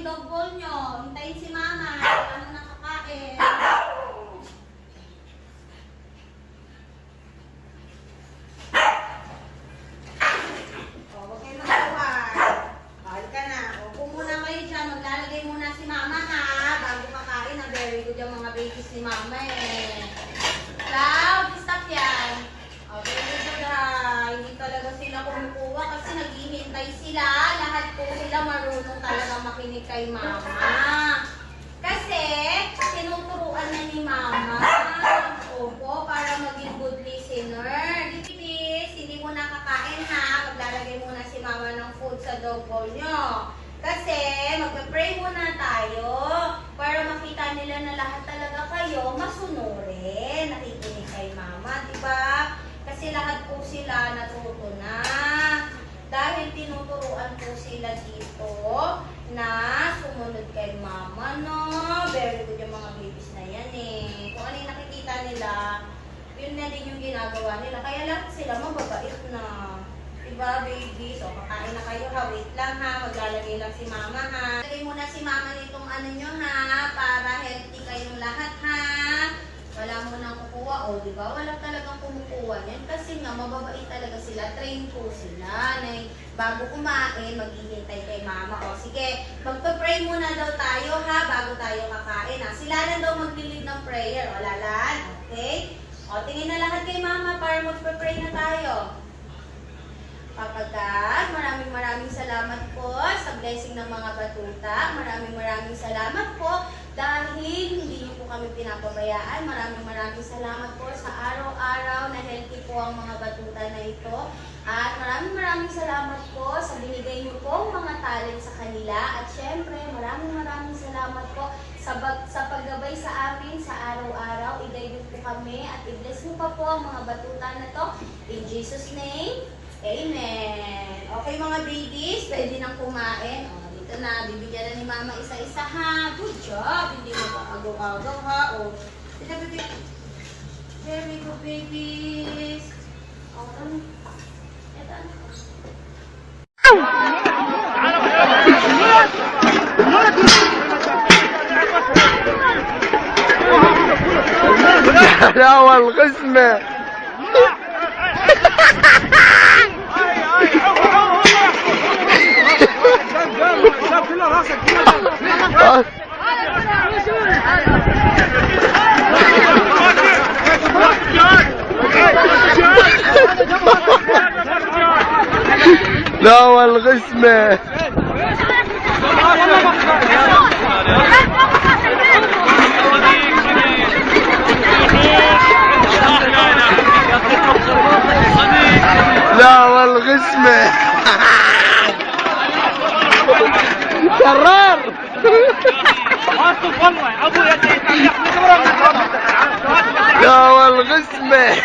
dog bowl nyo. Hintayin si mama. Wala mo nakakain. O, huwag kayo mag-away. Bawal ka na. Upo muna kayo dyan. Maglalagay muna si mama ha. Bago kakain. Very good yung mga babies ni mama eh. Loud, stop yan. Okay, good ha. Hindi talaga sila kumukuha kasi naghihintay sila. Lahat po sila marunong talaga makinig kay mama. Kasi, tinuturuan na ni mama. Opo, para maging good listener. Babies, hindi mo nakakain ha. Maglalagay muna si mama ng food sa dog bowl nyo. Kasi, magpe-pray muna tayo para makita nila na lahat talaga kayo masunurin. Nakikinig kay mama, di ba? Kasi lahat po sila natuto na. Dahil tinuturuan po sila dito na sumunod kay mama, no? Very good yung mga babies na yan eh. Kung ano yung nakikita nila, yun na din yung ginagawa nila. Kaya lang sila mababait na. Diba, baby? So, kakain na kayo ha. Wait lang ha. Maglalagay lang si mama ha. Lagay muna si mama nitong ano nyo ha. Para healthy kayong lahat ha. Wala mo nang kukuha. O, diba? Wala talagang kumukuha yan. Kasi nga, mababait talaga sila. Train po sila. Bago kumain, maghihintay kay mama. O, sige. Magpa-pray muna daw tayo ha. Bago tayo kakain ha. Sila na daw maglilid ng prayer. O, Lalan. Okay? O, tingin na lahat kay mama para magpa-pray na tayo. Papa God, maraming salamat po sa blessing ng mga batuta. Maraming salamat po dahil hindi niyo po kami pinapabayaan. Maraming salamat po sa araw-araw na healthy po ang mga batuta na ito. At maraming salamat po sa binigay niyo pong mga talent sa kanila. At syempre, maraming salamat po sa paggabay sa amin sa araw-araw. I-guide po kami at i-bless mo pa po ang mga batuta na to. In Jesus' name, Amen. Okay mga babies, pwede nang kumain. O, dito na, bibigyan na ni mama isa-isa ha. Good job. Hindi mo pa agaw-agaw ha. O, dito baby. Very good babies. O, ano? Ito ano? حلاوة القسمة لا والغسمة لا والغسمة كرار لا والغسمة